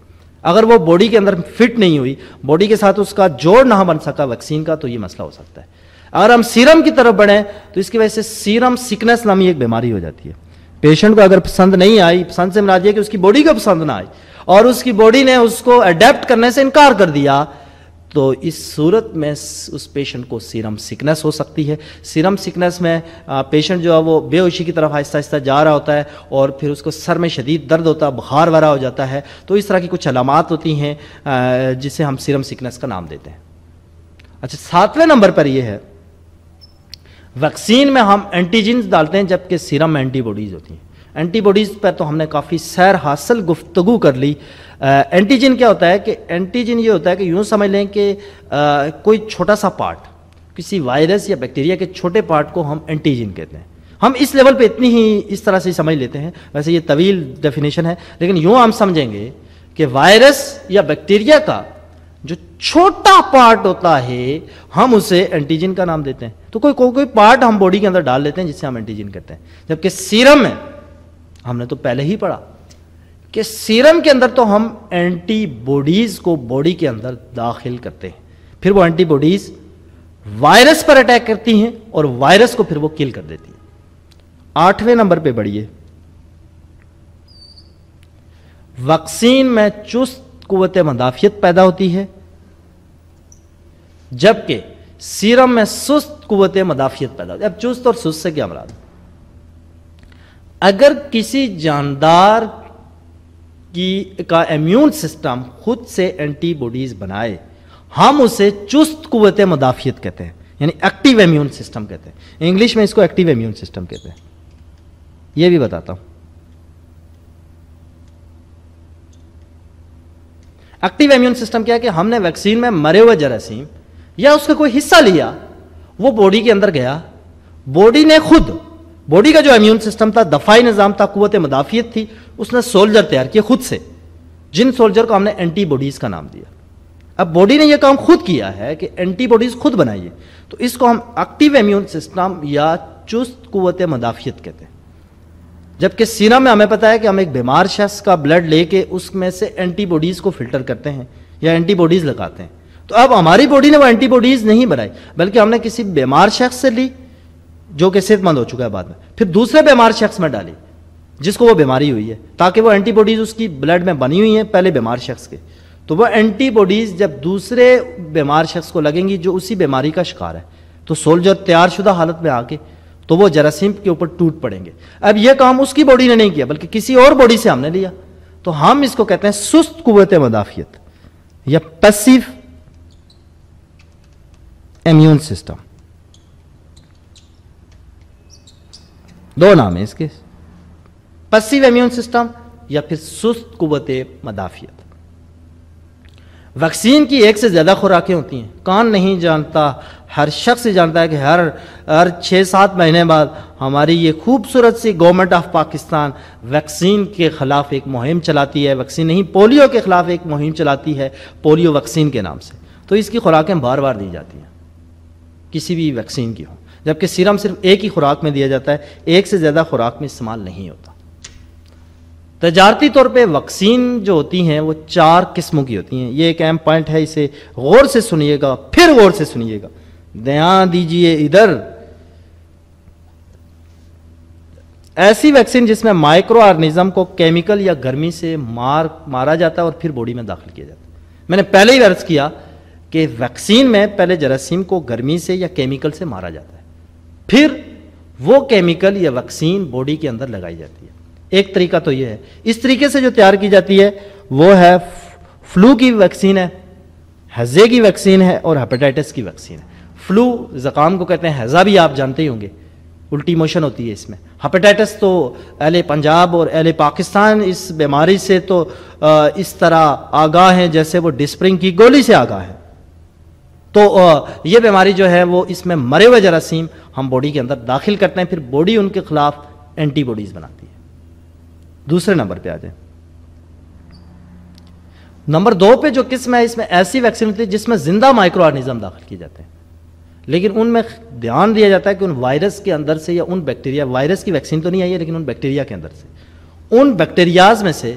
اگر وہ باڈی کے اندر فٹ نہیں ہوئی، باڈی کے ساتھ اس کا جوڑ نہ بن سکا ویکسین کا، تو یہ مسئلہ ہو سکتا ہے. اگر ہم سیرم کی طرف بڑھیں تو اس کی وجہ سے سیرم سکنس نامی ایک بیماری ہو جاتی ہے. پیشنٹ کو اگر پسند نہیں آئی، پسند سے مراد یہ کہ اس کی باڈی کو پسند نہ آئی اور اس کی باڈی نے اس کو اڈیپٹ کرنے سے انکار کر دیا، تو اس صورت میں اس پیشنٹ کو سیرم سکنس ہو سکتی ہے. سیرم سکنس میں پیشنٹ جو ہے وہ بے ہوشی کی طرف آہستہ آہستہ جا رہا ہوتا ہے اور پھر اس کو سر میں شدید درد ہوتا ہے، بخار وغیرہ ہو جاتا ہے. تو اس طرح کی کچھ علامات ہوتی ہیں جسے ہم سیرم سکنس کا نام دیتے ہیں. اچھا، 7ویں نمبر پر یہ ہے ویکسین میں ہم اینٹیجنز ڈالتے ہیں جبکہ سیرم میں اینٹی باڈیز ہوتی ہیں. اینٹی باڈیز پر تو ہم نے کافی سیر حاصل گفتگو کر لی. اینٹیجن کیا ہوتا ہے کہ اینٹیجن یہ ہوتا ہے کہ یوں سمجھ لیں کہ کوئی چھوٹا سا پارٹ، کسی وائرس یا بیکٹیریا کے چھوٹے پارٹ کو ہم اینٹیجن کہتے ہیں. ہم اس لیول پہ اتنی ہی اس طرح سے سمجھ لیتے ہیں، ویسے یہ طویل ڈیفینیشن ہے، لیکن یوں ہم سمجھیں گے کہ وائرس یا بیکٹیریا کا جو چھوٹا پارٹ ہوتا ہے ہم اسے اینٹیجن کا نام دیتے ہیں. تو کوئی پارٹ ہم باڈی کے اندر ڈال لیتے ہیں جسے ہم اینٹیجن کہتے ہیں. جبکہ سیرم میں ہم نے تو پہلے ہی پڑھا کہ سیرم کے اندر تو ہم اینٹی باڈیز کو باڈی کے اندر داخل کرتے ہیں، پھر وہ اینٹی باڈیز وائرس پر اٹیک کرتی ہیں اور وائرس کو پھر وہ کل کر دیتی ہیں. 8ویں نمبر پہ بڑھیے. ویکسین میں چست قوت مدافعت پیدا ہوتی ہے جبکہ سیرم میں سست قوت مدافعت پیدا ہوتی ہے. اب چست اور سست سے کیا مراد؟ اگر کسی جاندار کا امیون سسٹم خود سے اینٹی باڈیز بنائے، ہم اسے چست قوت مدافعت کہتے ہیں، یعنی ایکٹیو امیون سسٹم کہتے ہیں. انگلش میں اس کو ایکٹیو امیون سسٹم کہتے ہیں. یہ بھی بتاتا ہوں. ایکٹیو امیون سسٹم کیا ہے کہ ہم نے ویکسین میں مرے ہوئے جراثیم یا اس کا کوئی حصہ لیا، وہ باڈی کے اندر گیا، باڈی نے خود، باڈی کا جو امیون سسٹم تھا، دفاعی نظام تھا، قوت مدافعت تھی، اس نے سولجر تیار کیے خود سے، جن سولجر کو ہم نے اینٹی باڈیز کا نام دیا. اب باڈی نے یہ کام خود کیا ہے کہ اینٹی باڈیز خود بنائیے، تو اس کو ہم ایکٹیو امیون سسٹم یا چست قوت مدافعت کہتے ہیں. جبکہ سیرم میں ہمیں پتا ہے کہ ہم ایک بیمار شخص کا بلڈ لے کے اس میں سے اینٹی باڈیز کو فلٹر کرتے ہیں یا اینٹی باڈیز لگاتے ہیں. تو اب ہماری باڈی نے وہ اینٹی باڈیز نہیں بنائی، بلکہ ہم نے کسی بیمار شخص سے لی جو کہ صحت مند ہو چکا ہے بعد میں، پھر دوسرے بیمار شخص میں ڈالی جس کو وہ بیماری ہوئی ہے، تاکہ وہ اینٹی باڈیز اس کی بلڈ میں بنی ہوئی ہیں پہلے بیمار شخص کے، تو وہ اینٹی باڈیز جب دوسرے بیمار شخص کو لگیں گی جو اسی بیماری کا شکار ہے، تو سولجر تیار شدہ حالت میں آ کے تو وہ جراثیم کے اوپر ٹوٹ پڑیں گے. اب یہ کام اس کی باڈی نے نہیں کیا بلکہ کسی اور باڈی سے ہم نے لیا، تو ہم اس کو کہتے ہیں سست قوت مدافعت یا پیسیو امیون سسٹم. دو نام ہیں اس کے، پیسیو امیون سسٹم یا پھر سست قوت مدافعت. ویکسین کی ایک سے زیادہ خوراکیں ہوتی ہیں. کون نہیں جانتا؟ ہر شخص جانتا ہے کہ ہر 6-7 مہینے بعد ہماری یہ خوبصورت سی گورنمنٹ آف پاکستان ویکسین کے خلاف ایک مہم چلاتی ہے. ویکسین نہیں، پولیو کے خلاف ایک مہم چلاتی ہے، پولیو ویکسین کے نام سے. تو اس کی خوراکیں بار بار دی جاتی ہیں، کسی بھی ویکسین کی ہو، جبکہ سیرم صرف ایک ہی خوراک میں دیا جاتا ہے، ایک سے زیادہ خوراک میں استعمال نہیں ہوتا. تجارتی طور پہ ویکسین جو ہوتی ہیں وہ 4 قسموں کی ہوتی ہیں. یہ ایک اہم پوائنٹ ہے، اسے غور سے سنیے گا، پھر غور سے سنیے گا، دھیان دیجئے ادھر. ایسی ویکسین جس میں مائکرو آرگنزم کو کیمیکل یا گرمی سے مارا جاتا ہے اور پھر باڈی میں داخل کیا جاتا ہے. میں نے پہلے ہی عرض کیا کہ ویکسین میں پہلے جراثیم کو گرمی سے یا کیمیکل سے مارا جاتا ہے، پھر وہ کیمیکل یا ویکسین باڈی کے اندر لگائی جاتی ہے. ایک طریقہ تو یہ ہے. اس طریقے سے جو تیار کی جاتی ہے وہ ہے فلو کی ویکسین ہے، ہیضے کی ویکسین ہے اور ہیپیٹائٹس کی ویکسین ہے. فلو زکام کو کہتے ہیں، ہیضہ بھی آپ جانتے ہی ہوں گے، الٹی موشن ہوتی ہے اس میں. ہیپیٹائٹس تو اہل پنجاب اور اہل پاکستان اس بیماری سے تو اس طرح آگاہ ہیں جیسے وہ ڈسپرنگ کی گولی سے آگاہ ہے. تو یہ بیماری جو ہے وہ اس میں مرے ہوئے جراثیم ہم باڈی کے اندر داخل کرتے ہیں، پھر باڈی ان کے خلاف اینٹی باڈیز بناتی ہے. دوسرے نمبر پہ آ جائیں. نمبر 2 پہ جو قسم ہے اس میں ایسی ویکسین ہوتی ہے جس میں زندہ مائکرو آرگنزم داخل کیے جاتے ہیں، لیکن ان میں دھیان دیا جاتا ہے کہ ان وائرس کے اندر سے یا ان بیکٹیریا، وائرس کی ویکسین تو نہیں آئی ہے لیکن ان بیکٹیریا کے اندر سے، ان بیکٹیریاز میں سے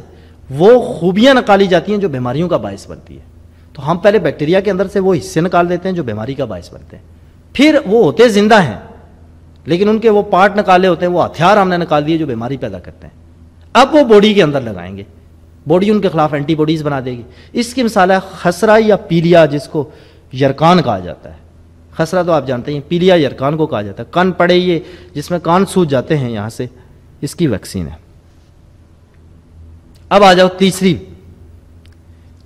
وہ خوبیاں نکالی جاتی ہیں جو بیماریوں کا باعث بنتی ہے. تو ہم پہلے بیکٹیریا کے اندر سے وہ حصے نکال دیتے ہیں جو بیماری کا باعث بنتے ہیں، پھر وہ ہوتے زندہ ہیں لیکن ان کے وہ پارٹ نکالے ہوتے ہیں، وہ ہتھیار ہم نے نکال دیے جو بیماری پیدا کرتے ہیں. اب وہ باڈی کے اندر لگائیں گے، باڈی ان کے خلاف اینٹی باڈیز بنا دے گی. اس کی مثال ہے خسرہ یا پیلیا، جس کو یرکان کہا جاتا ہے. خسرہ تو آپ جانتے ہیں، پیلیا یرکان کو کہا جاتا ہے. کان پڑے یہ جس میں کان سوج جاتے ہیں یہاں سے، اس کی ویکسین ہے. اب آ جاؤ تیسری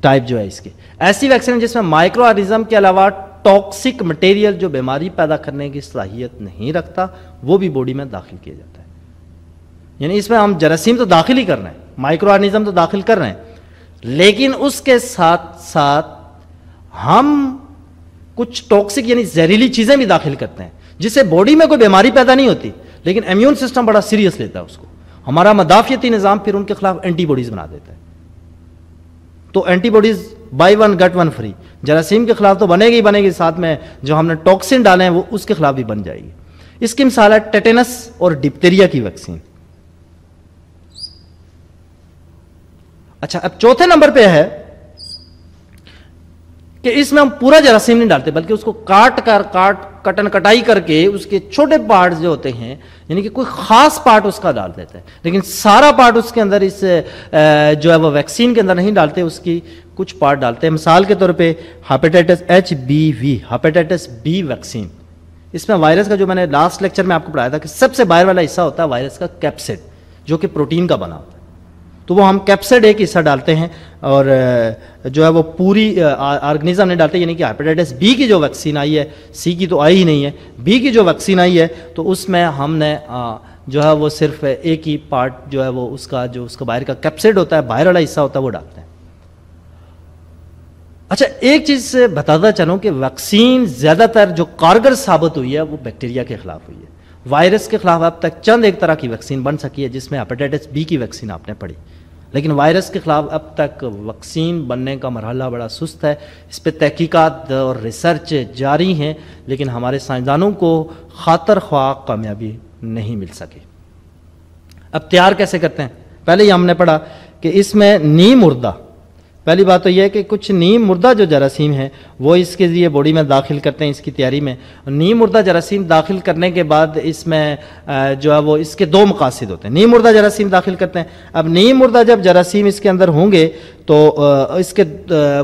ٹائپ جو ہے اس کی، ایسی ویکسین جس میں مائکرو آرگنزم کے علاوہ ٹاکسک مٹیریل جو بیماری پیدا کرنے کی صلاحیت نہیں رکھتا وہ بھی باڈی میں داخل کیا جاتا ہے. یعنی اس میں ہم جراثیم تو داخل ہی کر رہے ہیں، مائکرو آرگنزم تو داخل کر رہے ہیں، لیکن اس کے ساتھ ساتھ ہم کچھ ٹاکسک یعنی زہریلی چیزیں بھی داخل کرتے ہیں جس سے باڈی میں کوئی بیماری پیدا نہیں ہوتی، لیکن امیون سسٹم بڑا سیریس لیتا ہے اس کو. ہمارا مدافعتی نظام پھر ان کے خلاف اینٹی باڈیز بنا دیتا ہے. تو اینٹی باڈیز بائی ون گٹ ون فری، جراثیم کے خلاف تو بنے گی، ساتھ میں جو ہم نے ٹاکسن ڈالے ہیں وہ اس کے خلاف بھی بن جائے گی. اس کی مثال ہے ٹیٹنس اور ڈپتیریا کی ویکسین. اچھا، اب چوتھے نمبر پہ ہے کہ اس میں ہم پورا جراثیم نہیں ڈالتے بلکہ اس کو کٹائی کر کے اس کے چھوٹے پارٹس جو ہوتے ہیں، یعنی کہ کوئی خاص پارٹ اس کا ڈال دیتے ہیں، لیکن سارا پارٹ اس کے اندر اس جو ہے وہ ویکسین کے اندر نہیں ڈالتے، اس کی کچھ پارٹ ڈالتے ہیں. مثال کے طور پہ hepatitis HBV، hepatitis B vaccine. اس میں وائرس کا جو میں نے لاسٹ لیکچر میں آپ کو پڑھایا تھا کہ سب سے باہر والا حصہ ہوتا ہے وائرس کا کیپسڈ، جو کہ پروٹین کا بنا ہوتا ہے. تو وہ ہم کیپسڈ ایک حصہ ڈالتے ہیں اور جو ہے وہ پوری آرگنزم نہیں ڈالتے. یعنی کہ ہیپیٹائٹس B کی جو ویکسین آئی ہے، C کی تو آئی ہی نہیں ہے، B کی جو ویکسین آئی ہے تو اس میں ہم نے جو ہے وہ صرف ایک ہی پارٹ جو ہے وہ اس کا باہر کا کیپسڈ ہوتا ہے، باہر والا حصہ ہوتا ہے، وہ ڈالتے ہیں. اچھا، ایک چیز بتاتا چلوں کہ ویکسین زیادہ تر جو کارگر ثابت ہوئی ہے وہ بیکٹیریا کے خلاف ہوئی ہے. وائرس کے خلاف اب تک چند ایک طرح کی ویکسین بن سکی ہے جس میں ہیپیٹائٹس B کی ویکسین آپ نے پڑھی، لیکن وائرس کے خلاف اب تک ویکسین بننے کا مرحلہ بڑا سست ہے. اس پہ تحقیقات اور ریسرچ جاری ہیں لیکن ہمارے سائنسدانوں کو خاطر خواہ کامیابی نہیں مل سکی. اب تیار کیسے کرتے ہیں؟ پہلے ہی ہم نے پڑھا کہ اس میں نیم مردہ، پہلی بات تو یہ ہے کہ کچھ نیم مردہ جو جراثیم ہیں وہ اس کے ذریعے باڈی میں داخل کرتے ہیں اس کی تیاری میں. نیم مردہ جراثیم داخل کرنے کے بعد اس میں جو ہے وہ اس کے 2 مقاصد ہوتے ہیں. نیم مردہ جراثیم داخل کرتے ہیں. اب نیم مردہ جب جراثیم اس کے اندر ہوں گے تو اس کے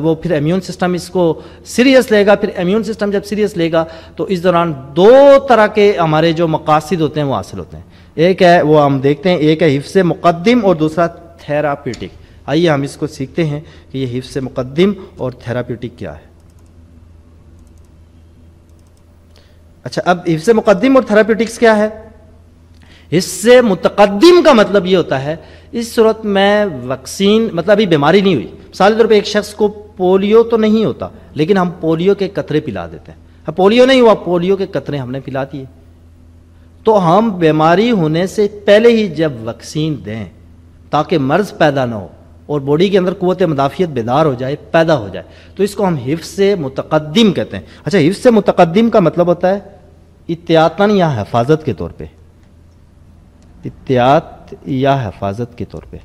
وہ پھر امیون سسٹم اس کو سیریس لے گا. پھر امیون سسٹم جب سیریس لے گا تو اس دوران 2 طرح کے ہمارے جو مقاصد ہوتے ہیں وہ حاصل ہوتے ہیں. ایک ہے وہ ہم دیکھتے ہیں، ایک ہے حفظ مقدم اور دوسرا تھیراپیوٹک. آئیے ہم اس کو سیکھتے ہیں کہ یہ حفظ مقدم اور تھیراپیوٹک کیا ہے. اچھا، اب حفظ مقدم اور تھیراپیوٹکس کیا ہے؟ حفظ متقدم کا مطلب یہ ہوتا ہے اس صورت میں ویکسین مطلب ابھی بیماری نہیں ہوئی. مثال کے طور پہ ایک شخص کو پولیو تو نہیں ہوتا لیکن ہم پولیو کے قطرے پلا دیتے ہیں. پولیو نہیں ہوا, پولیو کے قطرے ہم نے پلا دیے. تو ہم بیماری ہونے سے پہلے ہی جب ویکسین دیں تاکہ مرض پیدا نہ ہو اور باڈی کے اندر قوت مدافعت بیدار ہو جائے, پیدا ہو جائے, تو اس کو ہم حفظ متقدم کہتے ہیں. اچھا, حفظ متقدم کا مطلب ہوتا ہے احتیاطاً یا حفاظت کے طور پہ, احتیاط یا حفاظت کے طور پہ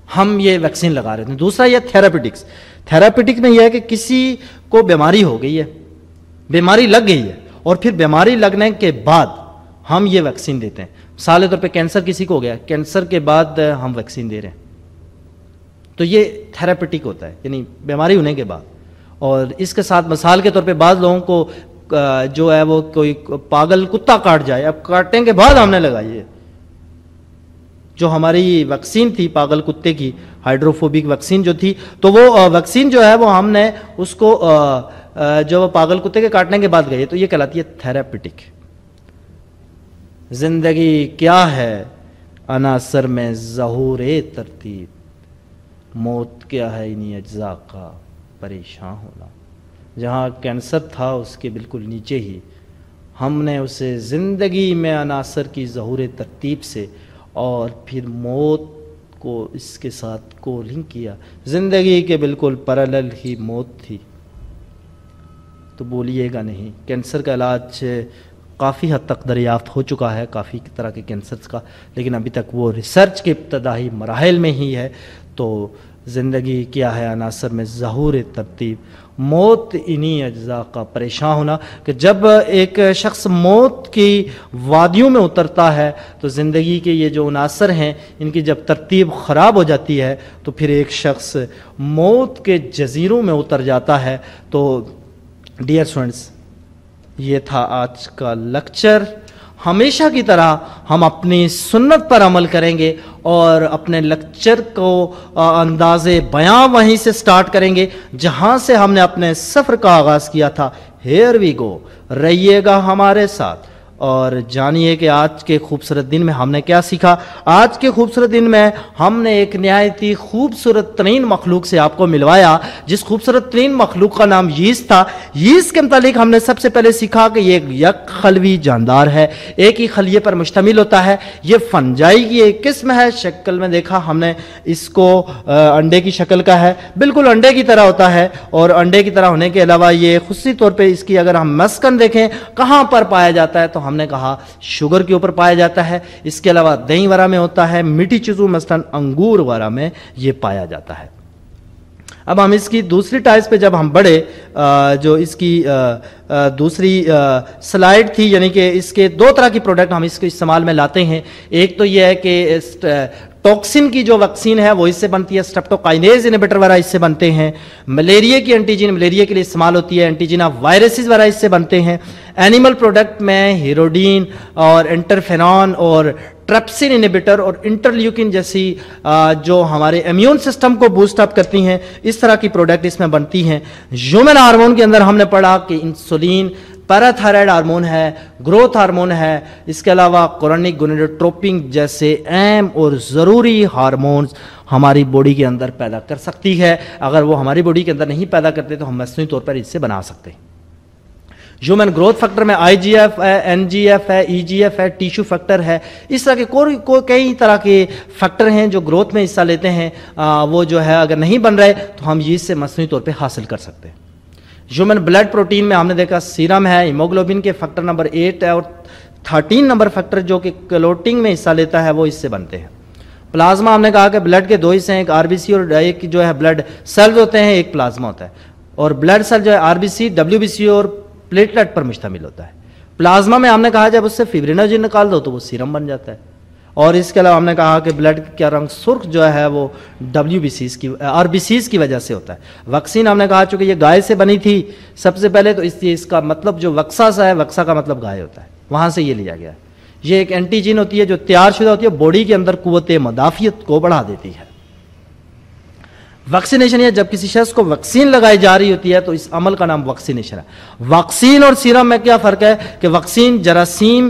ہم یہ ویکسین لگا رہے ہیں. دوسرا یہ تھراپیوٹکس. تھراپیوٹک میں یہ ہے کہ کسی کو بیماری ہو گئی ہے, بیماری لگ گئی ہے, اور پھر بیماری لگنے کے بعد ہم یہ ویکسین دیتے ہیں. مثال کے طور پہ کینسر کسی کو ہو گیا, کینسر کے بعد ہم ویکسین دے رہے ہیں, تو یہ تھراپیوٹک ہوتا ہے, یعنی بیماری ہونے کے بعد. اور اس کے ساتھ مثال کے طور پہ بعض لوگوں کو جو ہے وہ کوئی پاگل کتا کاٹ جائے, اب کاٹنے کے بعد ہم نے لگائی ہے. جو ہماری ویکسین تھی پاگل کتے کی, ہائیڈروفوبک ویکسین جو تھی, تو وہ ویکسین جو ہے وہ ہم نے اس کو جو وہ پاگل کتے کے کاٹنے کے بعد گئی, تو یہ کہلاتی ہے تھراپیوٹک. زندگی کیا ہے عناصر میں ظہور ترتیب, موت کیا ہے انہی اجزاء کا پریشان ہونا. جہاں کینسر تھا اس کے بالکل نیچے ہی ہم نے اسے زندگی میں عناصر کی ظہور ترتیب سے اور پھر موت کو اس کے ساتھ کو لنک کیا. زندگی کے بالکل پیرالل ہی موت تھی. تو بولیے گا نہیں, کینسر کا علاج کافی حد تک دریافت ہو چکا ہے کافی طرح کے کینسرز کا, لیکن ابھی تک وہ ریسرچ کے ابتدائی مراحل میں ہی ہے. تو زندگی کیا ہے عناصر میں ظہور ترتیب, موت انہی اجزاء کا پریشان ہونا. کہ جب ایک شخص موت کی وادیوں میں اترتا ہے تو زندگی کے یہ جو عناصر ہیں ان کی جب ترتیب خراب ہو جاتی ہے تو پھر ایک شخص موت کے جزیروں میں اتر جاتا ہے. تو ڈیئر اسٹوڈنٹس, یہ تھا آج کا لیکچر. ہمیشہ کی طرح ہم اپنی سنت پر عمل کریں گے اور اپنے لیکچر کو انداز بیان وہیں سے سٹارٹ کریں گے جہاں سے ہم نے اپنے سفر کا آغاز کیا تھا. ہیئر وی گو. رہیے گا ہمارے ساتھ اور جانیے کہ آج کے خوبصورت دن میں ہم نے کیا سیکھا. آج کے خوبصورت دن میں ہم نے ایک نہایت ہی خوبصورت ترین مخلوق سے آپ کو ملوایا, جس خوبصورت ترین مخلوق کا نام ییسٹ تھا. ییسٹ کے متعلق ہم نے سب سے پہلے سیکھا کہ یہ ایک یک خلوی جاندار ہے, ایک ہی خلیے پر مشتمل ہوتا ہے. یہ فنجائی کی ایک قسم ہے. شکل میں دیکھا ہم نے اس کو انڈے کی شکل کا ہے, بالکل انڈے کی طرح ہوتا ہے. اور انڈے کی طرح ہونے کے علاوہ یہ خصوصی طور پہ اس کی اگر ہم مسکن دیکھیں کہاں پر پایا جاتا ہے تو ہم نے کہا شوگر کے اوپر پایا جاتا ہے. اس کے علاوہ دہی وغیرہ میں ہوتا ہے, میٹھی چیزوں مثلا انگور وغیرہ میں یہ پایا جاتا ہے. اب ہم اس کی دوسری ٹائپس پہ جب ہم بڑھے, جو اس کی دوسری سلائیڈ تھی, یعنی کہ اس کے دو طرح کی پروڈکٹ ہم اس کو استعمال میں لاتے ہیں. ایک تو یہ ہے کہ ٹاکسن کی جو ویکسین ہے وہ اس سے بنتی ہے, اسٹریپٹوکائنیز انہیبیٹر وغیرہ اس سے بنتے ہیں. ملیریا کی اینٹیجن ملیریا کے لیے استعمال ہوتی ہے, اینٹیجن آف وائرسز وغیرہ اس سے بنتے ہیں. اینیمل پروڈکٹ میں ہیروڈین اور انٹرفیرون اور ٹرپسن انہیبیٹر اور انٹرلیوکن جیسی جو ہمارے امیون سسٹم کو بوسٹ اپ کرتی ہیں, اس طرح کی پروڈکٹ اس میں بنتی ہیں. ہیومن ہارمون کے اندر ہم نے پڑھا کہ انسولین پیراتھائرائڈ ہارمون ہے, گروتھ ہارمون ہے. اس کے علاوہ کورونک گونیڈوٹروپن جیسے اہم اور ضروری ہارمونز ہماری باڈی کے اندر پیدا کر سکتی ہے. اگر وہ ہماری باڈی کے اندر نہیں پیدا کرتے تو ہم مصنوعی طور پر اس سے بنا سکتے ہیں. ہیومن گروتھ فیکٹر میں آئی جی ایف ہے, این جی ایف ہے, ای جی ایف ہے, ٹیشو فیکٹر ہے. اس طرح کے کئی طرح کے فیکٹر ہیں جو گروتھ میں حصہ لیتے ہیں. وہ جو ہے اگر نہیں بن رہے تو ہم یہ سے مصنوعی طور پہ حاصل کر سکتے ہیں. ہیومن بلڈ پروٹین میں ہم نے دیکھا سیرم ہے, ہیموگلوبن کے فیکٹر نمبر 8 ہے, اور 13 نمبر فیکٹر جو کہ کلوٹنگ میں حصہ لیتا ہے وہ اس سے بنتے ہیں. پلازما ہم نے کہا کہ بلڈ کے دو حصے ہیں, ایک آر بی سی اور ایک جو ہے بلڈ سیلز ہوتے ہیں, ایک پلازما ہوتا ہے. اور بلڈ سیل جو ہے R B C, W B C اور پلیٹلیٹ پر مشتمل ہوتا ہے. پلازما میں ہم نے کہا جب اس سے فیبرینوجن نکال دو تو وہ سیرم بن جاتا ہے. اور اس کے علاوہ ہم نے کہا کہ بلڈ کا رنگ سرخ جو ہے وہ ڈبلیو بی سیز کی آر بی سیز کی وجہ سے ہوتا ہے. ویکسین ہم نے کہا چونکہ یہ گائے سے بنی تھی سب سے پہلے, تو اس کا مطلب جو وکسا سا ہے, وکسا کا مطلب گائے ہوتا ہے, وہاں سے یہ لیا گیا ہے. یہ ایک اینٹیجن ہوتی ہے جو تیار شدہ ہوتی ہے, باڈی کے اندر قوت مدافعت کو بڑھا دیتی ہے. ویکسینیشن ہے جب کسی شخص کو ویکسین لگائی جا رہی ہوتی ہے تو اس عمل کا نام ویکسینیشن ہے. ویکسین اور سیرم میں کیا فرق ہے کہ ویکسین جراثیم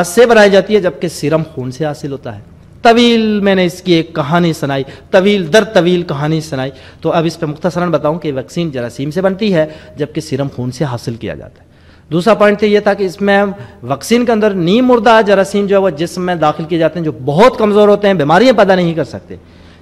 سے بنائی جاتی ہے جبکہ سیرم خون سے حاصل ہوتا ہے. طویل میں نے اس کی ایک کہانی سنائی، طویل در طویل کہانی سنائی. تو اب اس پہ مختصراً بتاؤں کہ ویکسین جراثیم سے بنتی ہے جبکہ سیرم خون سے حاصل کیا جاتا ہے. دوسرا پوائنٹ یہ تھا کہ اس میں ویکسین کے اندر نیم مردہ جراثیم جو ہے وہ جسم میں داخل کیے جاتے ہیں جو بہت کمزور ہوتے ہیں، بیماریاں پیدا نہیں کر سکتے،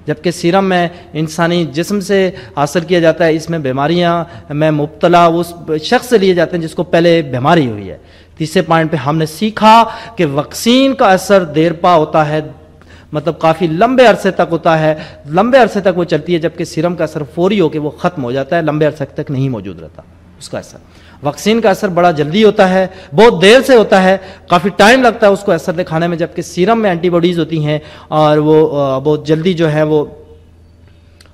جبکہ سیرم میں انسانی جسم سے حاصل کیا جاتا ہے. اس میں بیماریاں میں مبتلا اس شخص سے لیے جاتے ہیں جس کو پہلے بیماری ہوئی ہے. تیسرے پوائنٹ پہ ہم نے سیکھا کہ ویکسین کا اثر دیر پا ہوتا ہے، مطلب کافی لمبے عرصے تک ہوتا ہے، لمبے عرصے تک وہ چلتی ہے، جبکہ سیرم کا اثر فوری ہو کے وہ ختم ہو جاتا ہے، لمبے عرصے تک نہیں موجود رہتا اس کا اثر. ویکسین کا اثر بڑا جلدی ہوتا ہے، بہت دیر سے ہوتا ہے، کافی ٹائم لگتا ہے اس کو اثر دکھانے میں، جبکہ سیرم میں اینٹی باڈیز ہوتی ہیں اور وہ بہت جلدی جو ہے وہ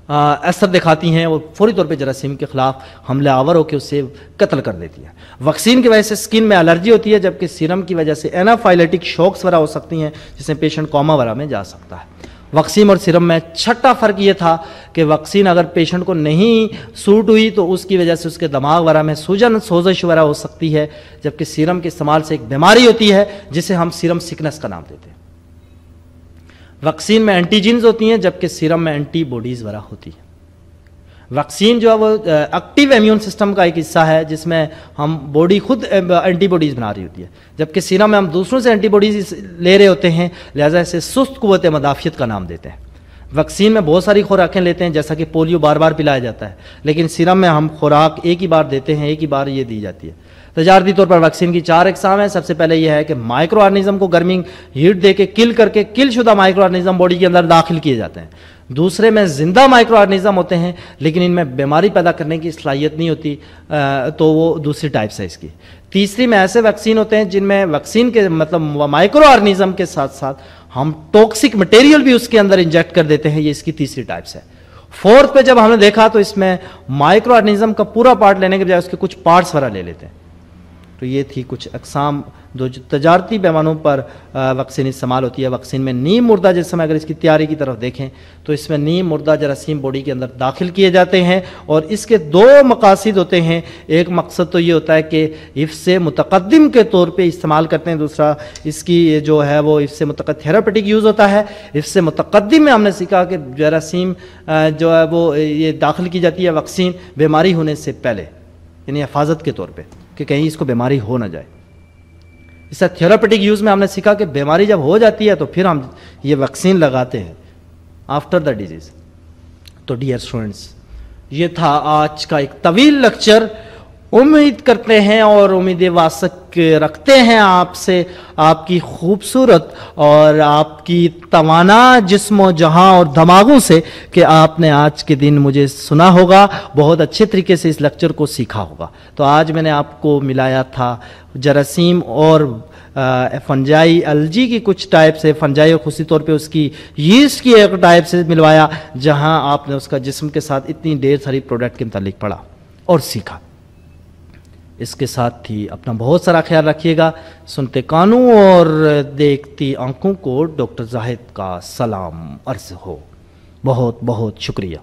اثر دکھاتی ہیں اور فوری طور پہ جراثیم کے خلاف حملہ آور ہو کے اسے قتل کر دیتی ہے. ویکسین کی وجہ سے اسکن میں الرجی ہوتی ہے، جبکہ سیرم کی وجہ سے اینافائلیٹک شوکس وغیرہ ہو سکتی ہیں جس میں پیشنٹ کوما وغیرہ میں جا سکتا ہے. ویکسین اور سیرم میں چھٹا فرق یہ تھا کہ ویکسین اگر پیشنٹ کو نہیں سوٹ ہوئی تو اس کی وجہ سے اس کے دماغ وغیرہ میں سوجن سوزش وغیرہ ہو سکتی ہے، جبکہ سیرم کے استعمال سے ایک بیماری ہوتی ہے جسے ہم سیرم سکنس کا نام دیتے ہیں. ویکسین میں اینٹیجنز ہوتی ہیں جبکہ سیرم میں اینٹی باڈیز وغیرہ ہوتی ہیں. ویکسین جو ہے وہ ایکٹیو امیون سسٹم کا ایک حصہ ہے جس میں ہم باڈی خود اینٹی باڈیز بنا رہی ہوتی ہے، جبکہ سیرم میں ہم دوسروں سے اینٹی باڈیز لے رہے ہوتے ہیں، لہذا اسے سست قوت مدافعت کا نام دیتے ہیں. ویکسین میں بہت ساری خوراکیں لیتے ہیں جیسا کہ پولیو بار بار پلایا جاتا ہے، لیکن سیرم میں ہم خوراک ایک ہی بار دیتے ہیں، ایک ہی بار یہ دی جاتی ہے. تجارتی طور پر ویکسین کی 4 اقسام ہیں. سب سے پہلے یہ ہے کہ مائکرو آرگنزم کو گرمی ہیٹ دے کے کل کر کے کل شدہ مائکرو آرگنزم باڈی کے اندر داخل کیے جاتے ہیں. دوسرے میں زندہ مائکرو آرگنزم ہوتے ہیں لیکن ان میں بیماری پیدا کرنے کی صلاحیت نہیں ہوتی، تو وہ دوسری ٹائپس ہے اس کی. تیسری میں ایسے ویکسین ہوتے ہیں جن میں ویکسین کے مطلب مائکرو آرگنزم کے ساتھ ساتھ ہم ٹاکسک مٹیریل بھی اس کے اندر انجیکٹ کر دیتے ہیں، یہ اس کی تیسری ٹائپس ہے. فورتھ پہ جب ہم نے دیکھا تو اس میں مائکرو آرگنزم کا پورا پارٹ لینے کے بجائے اس کے کچھ پارٹس وغیرہ لے لیتے ہیں. تو یہ تھی کچھ اقسام جو تجارتی پیمانوں پر ویکسین استعمال ہوتی ہے. ویکسین میں نیم مردہ جسم، اگر اس کی تیاری کی طرف دیکھیں تو اس میں نیم مردہ جراثیم باڈی کے اندر داخل کیے جاتے ہیں اور اس کے 2 مقاصد ہوتے ہیں. ایک مقصد تو یہ ہوتا ہے کہ حفظ متقدم کے طور پہ استعمال کرتے ہیں، دوسرا اس کی جو ہے وہ حفظ متقدم تھراپیوٹک یوز ہوتا ہے. حفظ متقدم میں ہم نے سیکھا کہ جراثیم جو ہے وہ یہ داخل کی جاتی ہے ویکسین بیماری ہونے سے پہلے، یعنی حفاظت کے طور پہ کہ کہیں اس کو بیماری ہو نہ جائے. اس طرح تھیراپیوٹک یوز میں ہم نے سیکھا کہ بیماری جب ہو جاتی ہے تو پھر ہم یہ ویکسین لگاتے ہیں آفٹر دا ڈیزیز. تو ڈیئر اسٹوڈنٹس، یہ تھا آج کا ایک طویل لیکچر. امید کرتے ہیں اور امید واسق رکھتے ہیں آپ سے، آپ کی خوبصورت اور آپ کی توانا جسم و جہاں اور دماغوں سے کہ آپ نے آج کے دن مجھے سنا ہوگا، بہت اچھے طریقے سے اس لیکچر کو سیکھا ہوگا. تو آج میں نے آپ کو ملایا تھا جراثیم اور فنجائی الجی کی کچھ ٹائپ سے، فنجائی اور خصوصی طور پہ اس کی یسٹ کی ایک ٹائپ سے ملوایا، جہاں آپ نے اس کا جسم کے ساتھ اتنی ڈھیر ساری پروڈکٹ کے متعلق پڑھا اور سیکھا. اس کے ساتھ ہی اپنا بہت سارا خیال رکھیے گا. سنتے کانوں اور دیکھتی آنکھوں کو ڈاکٹر زاہد کا سلام عرض ہو. بہت بہت شکریہ.